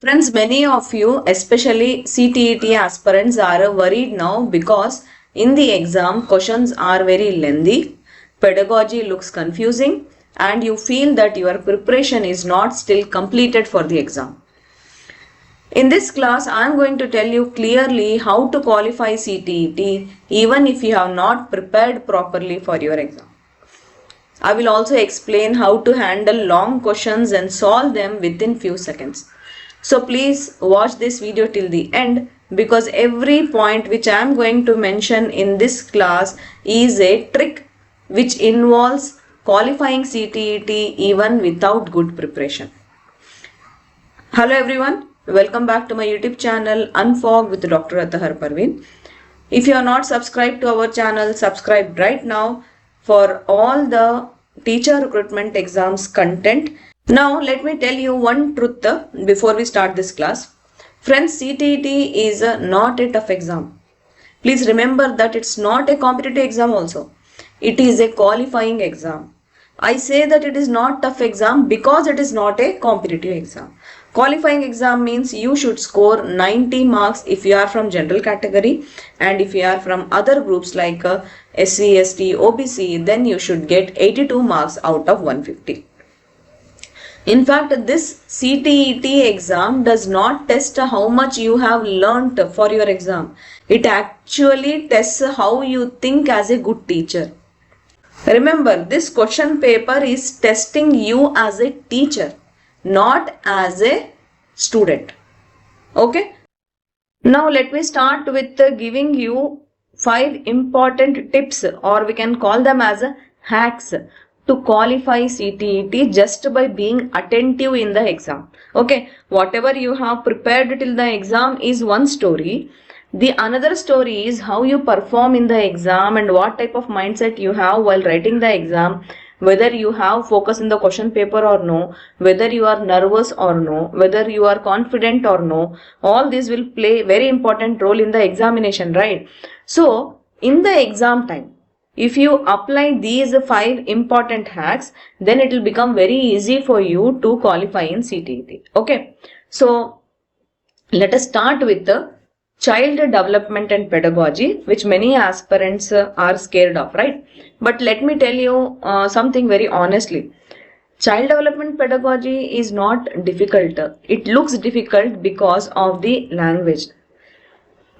Friends, many of you, especially CTET aspirants, are worried now because in the exam, questions are very lengthy, pedagogy looks confusing, and you feel that your preparation is not still completed for the exam. In this class, I am going to tell you clearly how to qualify CTET even if you have not prepared properly for your exam. I will also explain how to handle long questions and solve them within few seconds. So please watch this video till the end because every point which I am going to mention in this class is a trick which involves qualifying CTET even without good preparation. Hello everyone, welcome back to my YouTube channel Unfog with Dr. Atahar Parveen. If you are not subscribed to our channel, subscribe right now for all the teacher recruitment exams content. Now let me tell you one truth before we start this class. Friends, CTET is not a tough exam. Please remember that it's not a competitive exam also. It is a qualifying exam. I say that it is not tough exam because it is not a competitive exam. Qualifying exam means you should score 90 marks if you are from general category, and if you are from other groups like SC, ST, OBC, then you should get 82 marks out of 150. In fact, this CTET exam does not test how much you have learnt for your exam. It actually tests how you think as a good teacher. Remember, this question paper is testing you as a teacher, not as a student. Okay. Now let me start with giving you 5 important tips, or we can call them as hacks, to qualify CTET just by being attentive in the exam. Okay. Whatever you have prepared till the exam is one story. The another story is how you perform in the exam and what type of mindset you have while writing the exam, whether you have focus in the question paper or no, whether you are nervous or no, whether you are confident or no. All this will play very important role in the examination, right? So in the exam time, if you apply these 5 important hacks, then it will become very easy for you to qualify in CTET. Okay. So let us start with the child development and pedagogy, which many aspirants are scared of, right? But let me tell you something very honestly. Child development pedagogy is not difficult. It looks difficult because of the language.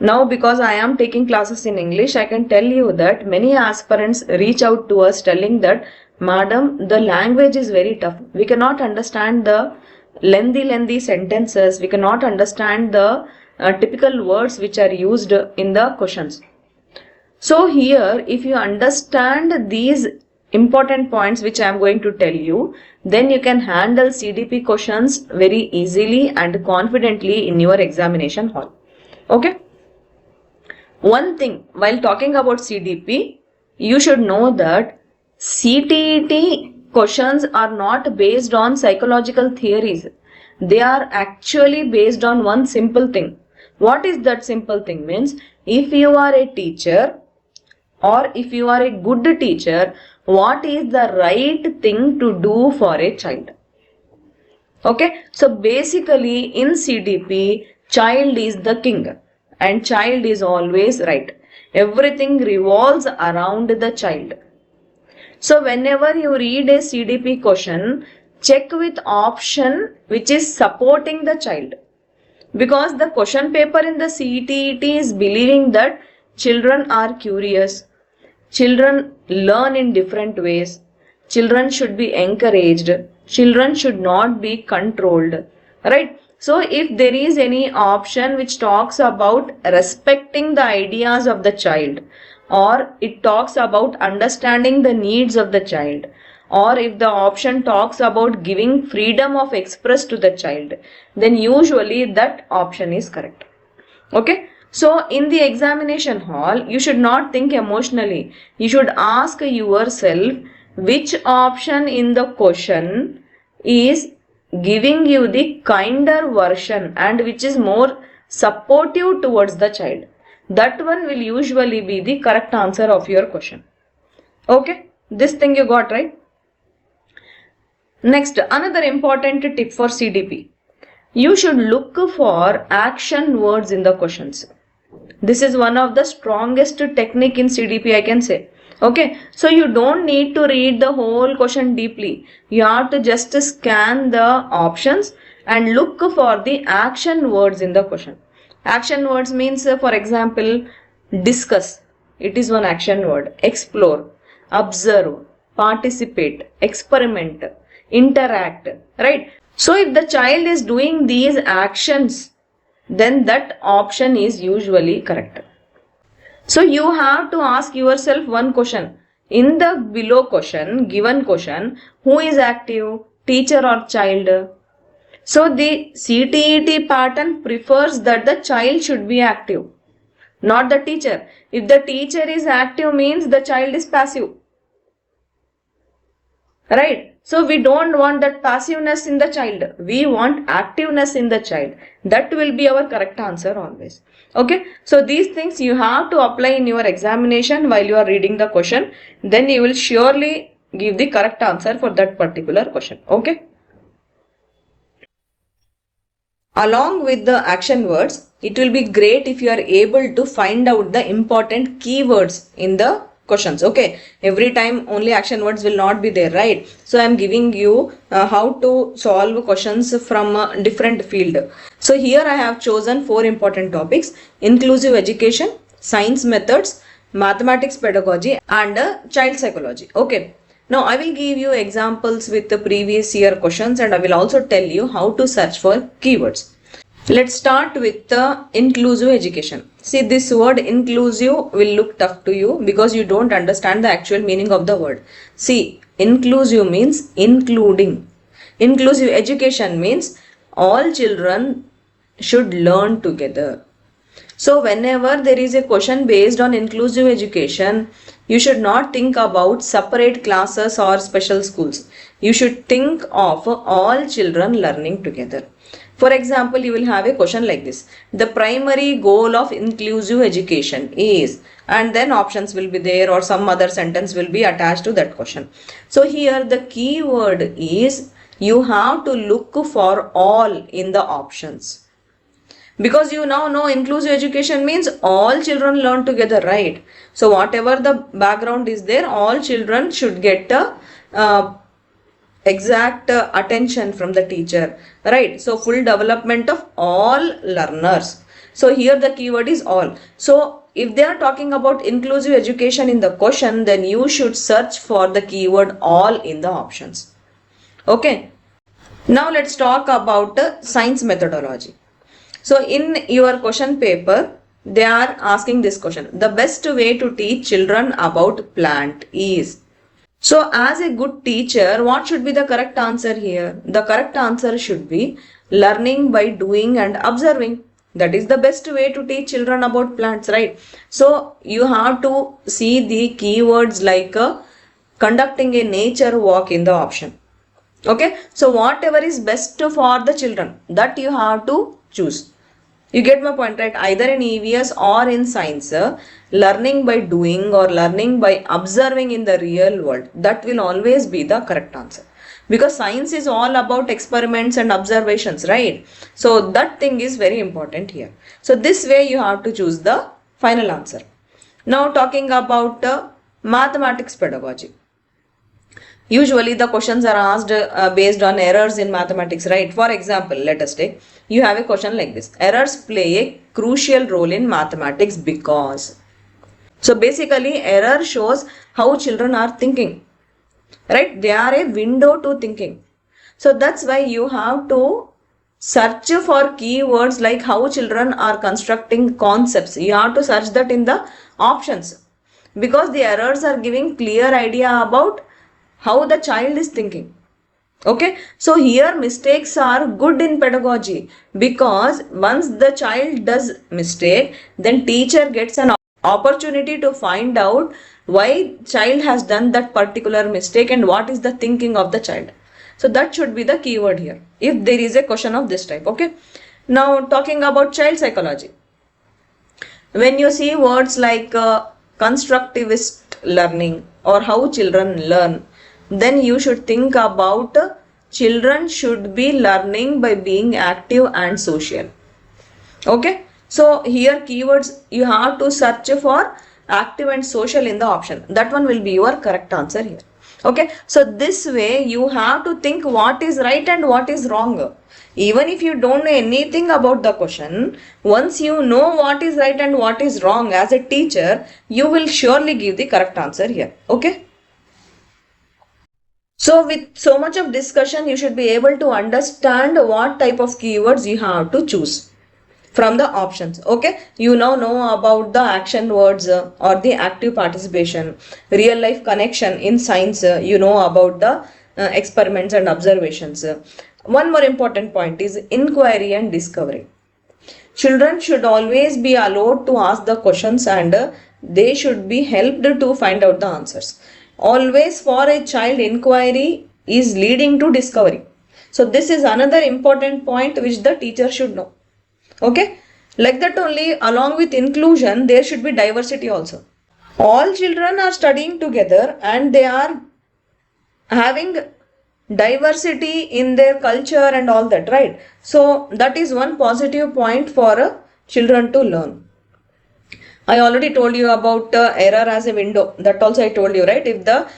Now, because I am taking classes in English, I can tell you that many aspirants reach out to us telling that, Madam, the language is very tough. We cannot understand the lengthy sentences. We cannot understand the typical words which are used in the questions. So here, if you understand these important points which I am going to tell you, then you can handle CDP questions very easily and confidently in your examination hall. Okay. One thing, while talking about CDP, you should know that CTET questions are not based on psychological theories. They are actually based on one simple thing. What is that simple thing? Means if you are a teacher or if you are a good teacher, what is the right thing to do for a child? Okay, so basically in CDP, child is the king and child is always right. Everything revolves around the child. So whenever you read a CDP question, check with option which is supporting the child. Because the question paper in the CTET is believing that children are curious, children learn in different ways, children should be encouraged, children should not be controlled, right? So if there is any option which talks about respecting the ideas of the child, or it talks about understanding the needs of the child, or if the option talks about giving freedom of express to the child, then usually that option is correct. Okay. So in the examination hall, you should not think emotionally. You should ask yourself which option in the question is giving you the kinder version and which is more supportive towards the child. That one will usually be the correct answer of your question. Okay. This thing you got, right? Next, another important tip for CDP. you should look for action words in the questions. This is one of the strongest technique in CDP, I can say. Okay, so you don't need to read the whole question deeply. You have to just scan the options and look for the action words in the question. Action words means, for example, discuss. It is one action word. Explore, observe, participate, experiment, interact, right? So if the child is doing these actions, then that option is usually correct. So you have to ask yourself one question. In the below question, given question, who is active, teacher or child? So the CTET pattern prefers that the child should be active, not the teacher. If the teacher is active means the child is passive. Right? So we don't want that passiveness in the child. We want activeness in the child. That will be our correct answer always. Okay? So these things you have to apply in your examination while you are reading the question. Then you will surely give the correct answer for that particular question. Okay? Along with the action words, it will be great if you are able to find out the important keywords in the questions. Okay, every time only action words will not be there, right? So I am giving you how to solve questions from a different field. So here I have chosen 4 important topics: inclusive education, science methods, mathematics pedagogy, and child psychology. Okay. Now I will give you examples with the previous year questions, and I will also tell you how to search for keywords. Let's start with the inclusive education. See, this word inclusive will look tough to you because you don't understand the actual meaning of the word. See, inclusive means including. Inclusive education means all children should learn together. So whenever there is a question based on inclusive education, you should not think about separate classes or special schools. You should think of all children learning together. For example, you will have a question like this: the primary goal of inclusive education is, and then options will be there or some other sentence will be attached to that question. So here the key word is you have to look for all in the options. Because you now know inclusive education means all children learn together, right? So whatever the background is there, all children should get exact attention from the teacher, right? So full development of all learners. So here the keyword is all. So if they are talking about inclusive education in the question, then you should search for the keyword all in the options. Okay. Now let's talk about science methodology. So in your question paper, they are asking this question: the best way to teach children about plant is. So as a good teacher, what should be the correct answer here? The correct answer should be learning by doing and observing. That is the best way to teach children about plants, right? So you have to see the keywords like conducting a nature walk in the option. Okay, so whatever is best for the children, that you have to choose. You get my point, right? Either in EVS or in science, learning by doing or learning by observing in the real world, that will always be the correct answer. Because science is all about experiments and observations, right? So that thing is very important here. So this way you have to choose the final answer. Now talking about mathematics pedagogy. Usually the questions are asked based on errors in mathematics, right? For example, let us take, you have a question like this: errors play a crucial role in mathematics because. So basically error shows how children are thinking, right? They are a window to thinking. So that's why you have to search for keywords like how children are constructing concepts. You have to search that in the options, because the errors are giving clear idea about how the child is thinking. Okay, so here mistakes are good in pedagogy, because once the child does mistake, then teacher gets an opportunity to find out why child has done that particular mistake and what is the thinking of the child. So that should be the keyword here if there is a question of this type. Okay, now talking about child psychology. When you see words like constructivist learning or how children learn, then you should think about children should be learning by being active and social. Okay, so here keywords you have to search for active and social in the option. That one will be your correct answer here. Okay, so this way you have to think what is right and what is wrong. Even if you don't know anything about the question, once you know what is right and what is wrong as a teacher, you will surely give the correct answer here. Okay. So with so much of discussion, you should be able to understand what type of keywords you have to choose from the options. Okay, you now know about the action words or the active participation, real life connection in science, you know about the experiments and observations. One more important point is inquiry and discovery. Children should always be allowed to ask the questions and they should be helped to find out the answers. Always for a child, inquiry is leading to discovery. So this is another important point which the teacher should know. Okay, like that only, along with inclusion there should be diversity also. All children are studying together and they are having diversity in their culture and all that, right? So that is one positive point for children to learn. I already told you about error as a window. That also I told you, right? If the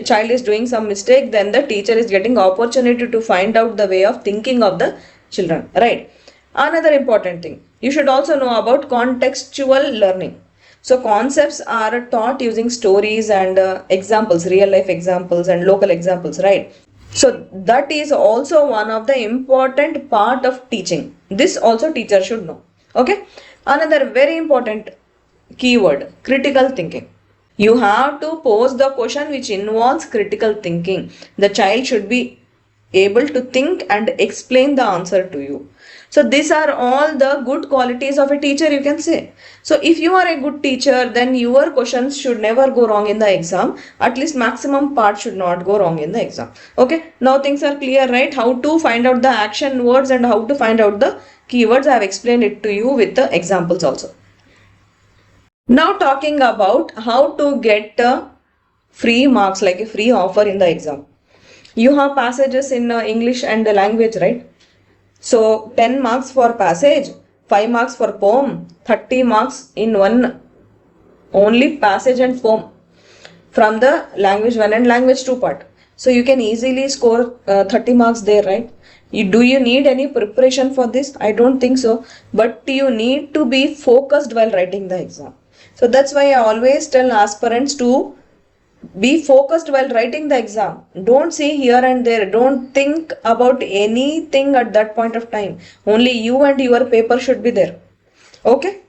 child is doing some mistake, then the teacher is getting opportunity to find out the way of thinking of the children, right? Another important thing, you should also know about contextual learning. So concepts are taught using stories and examples, real life examples and local examples, right? So that is also one of the important part of teaching. This also teacher should know. Okay. Another very important keyword, critical thinking. You have to pose the question which involves critical thinking. The child should be able to think and explain the answer to you. So these are all the good qualities of a teacher, you can say. So if you are a good teacher, then your questions should never go wrong in the exam. At least maximum part should not go wrong in the exam. Okay, now things are clear, right? How to find out the action words and how to find out the keywords. I have explained it to you with the examples also. Now talking about how to get free marks, like a free offer in the exam. You have passages in English and the language, right? So 10 marks for passage, 5 marks for poem, 30 marks in one only passage and poem from the language 1 and language 2 part. So you can easily score 30 marks there, right? Do you need any preparation for this? I don't think so. But you need to be focused while writing the exam. So that's why I always tell aspirants to be focused while writing the exam. Don't see here and there. Don't think about anything at that point of time. Only you and your paper should be there. Okay.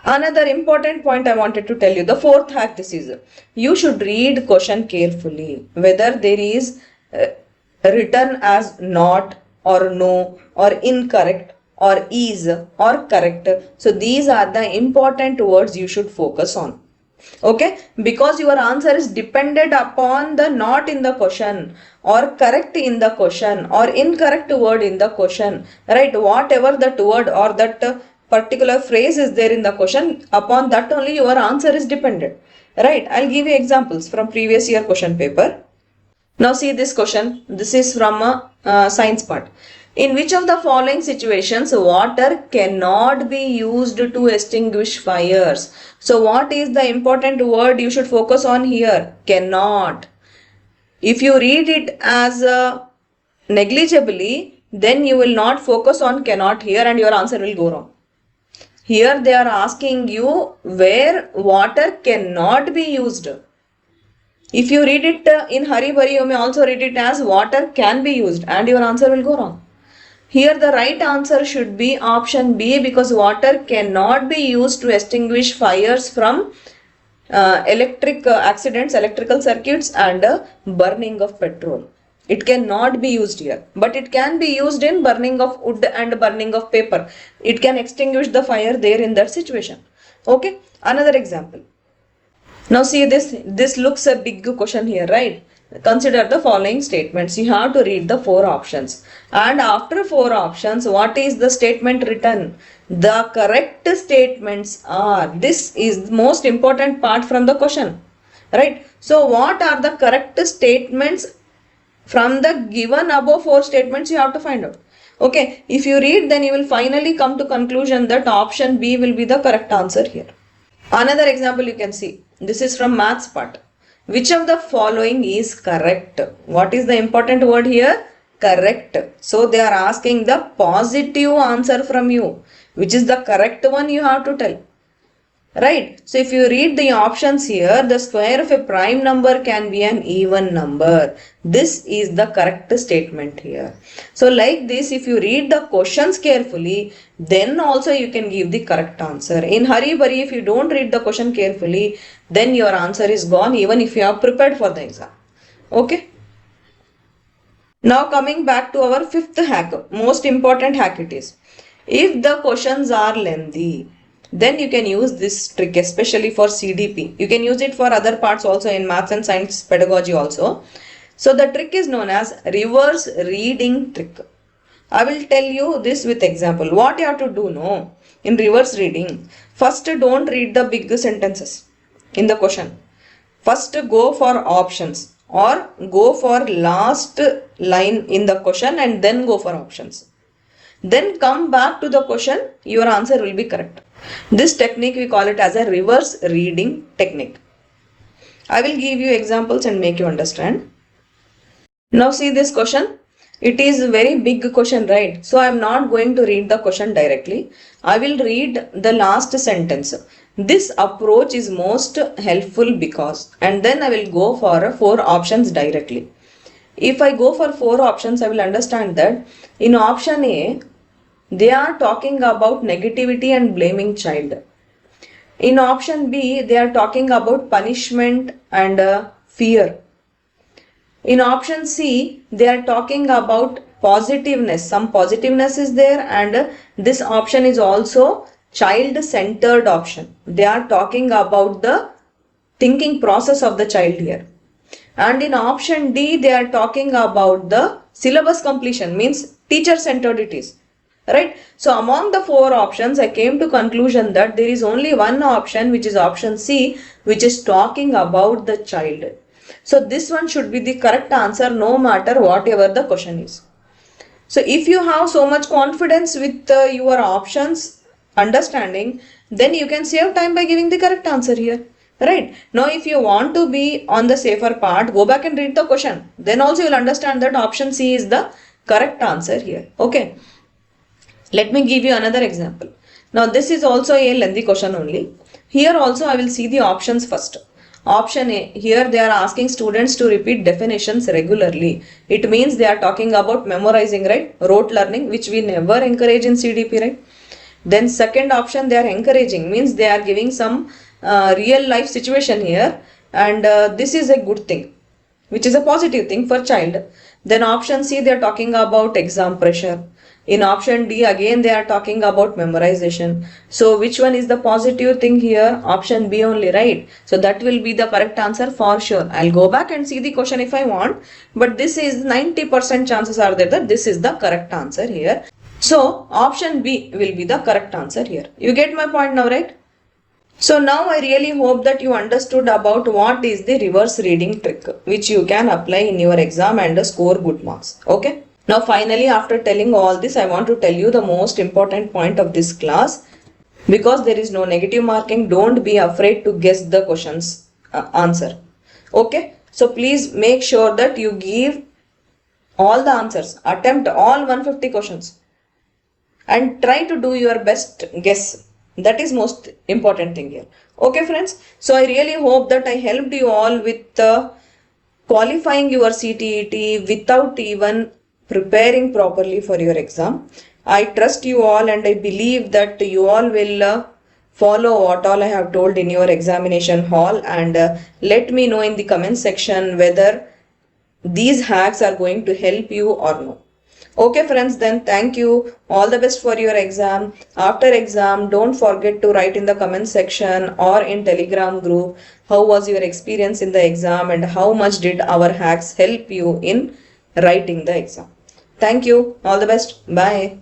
Another important point I wanted to tell you. The fourth hack this is. You should read question carefully. Whether there is written as not or no or incorrect or is or correct. So these are the important words you should focus on. Okay, because your answer is dependent upon the not in the question or correct in the question or incorrect word in the question, right? Whatever that word or that particular phrase is there in the question, upon that only your answer is dependent, right? I'll give you examples from previous year question paper. Now see this question. This is from a science part. In which of the following situations water cannot be used to extinguish fires? So what is the important word you should focus on here? Cannot. If you read it as negligibly, then you will not focus on cannot here and your answer will go wrong. Here they are asking you where water cannot be used. If you read it in hurry burry, you may also read it as water can be used and your answer will go wrong. Here the right answer should be option B, because water cannot be used to extinguish fires from electric accidents, electrical circuits and burning of petrol. It cannot be used here, but it can be used in burning of wood and burning of paper. It can extinguish the fire there in that situation. Okay, another example. Now see this looks a big question here, right? Consider the following statements. You have to read the 4 options. And after 4 options, what is the statement written? The correct statements are, this is the most important part from the question, right? So what are the correct statements from the given above 4 statements? You have to find out. Okay, if you read, then you will finally come to conclusion that option B will be the correct answer here. Another example you can see. This is from maths part. Which of the following is correct? What is the important word here? Correct. So they are asking the positive answer from you. Which is the correct one, you have to tell. Right. So if you read the options here, the square of a prime number can be an even number. This is the correct statement here. So like this, if you read the questions carefully, then also you can give the correct answer. In hurry burry, if you don't read the question carefully, then your answer is gone even if you are prepared for the exam. Okay. Now coming back to our fifth hack, most important hack it is. If the questions are lengthy, then you can use this trick, especially for CDP. You can use it for other parts also in maths and science pedagogy also. So the trick is known as reverse reading trick. I will tell you this with example. What you have to do now in reverse reading, first don't read the big sentences in the question. First go for options or go for last line in the question and then go for options. Then come back to the question, your answer will be correct. This technique we call it as a reverse reading technique. I will give you examples and make you understand. Now see this question. It is a very big question, right? So I am not going to read the question directly. I will read the last sentence. This approach is most helpful because, and then I will go for 4 options directly. If I go for 4 options, I will understand that in option A, they are talking about negativity and blaming child. In option B, they are talking about punishment and fear. In option C, they are talking about positiveness. Some positiveness is there, and this option is also child-centered option. They are talking about the thinking process of the child here. And in option D, they are talking about the syllabus completion, means teacher-centered it is. Right? So among the 4 options, I came to conclusion that there is only one option, which is option C, which is talking about the child. So this one should be the correct answer no matter whatever the question is. So if you have so much confidence with your options understanding, then you can save time by giving the correct answer here. Right? Now if you want to be on the safer part, go back and read the question. Then also you will understand that option C is the correct answer here. Okay. Let me give you another example. Now this is also a lengthy question only. Here also I will see the options first. Option A, here they are asking students to repeat definitions regularly. It means they are talking about memorizing, right? Rote learning, which we never encourage in CDP, right? Then second option, they are encouraging, means they are giving some real life situation here, and this is a good thing, which is a positive thing for child. Then option C, they are talking about exam pressure. In option D, again they are talking about memorization. So which one is the positive thing here? Option B only, right? So that will be the correct answer for sure. I'll go back and see the question if I want, but this is 90% chances are there that this is the correct answer here. So option B will be the correct answer here. You get my point now, right? So now I really hope that you understood about what is the reverse reading trick, which you can apply in your exam and score good marks. Okay. Now finally, after telling all this, I want to tell you the most important point of this class. Because there is no negative marking, don't be afraid to guess the question's answer. Okay. So please make sure that you give all the answers. Attempt all 150 questions. And try to do your best guess. That is most important thing here. Okay friends. So I really hope that I helped you all with qualifying your CTET without even preparing properly for your exam. I trust you all and I believe that you all will follow what all I have told in your examination hall, and let me know in the comment section whether these hacks are going to help you or no. Okay friends, then thank you. All the best for your exam. After exam, don't forget to write in the comment section or in Telegram group how was your experience in the exam and how much did our hacks help you in writing the exam. Thank you. All the best. Bye.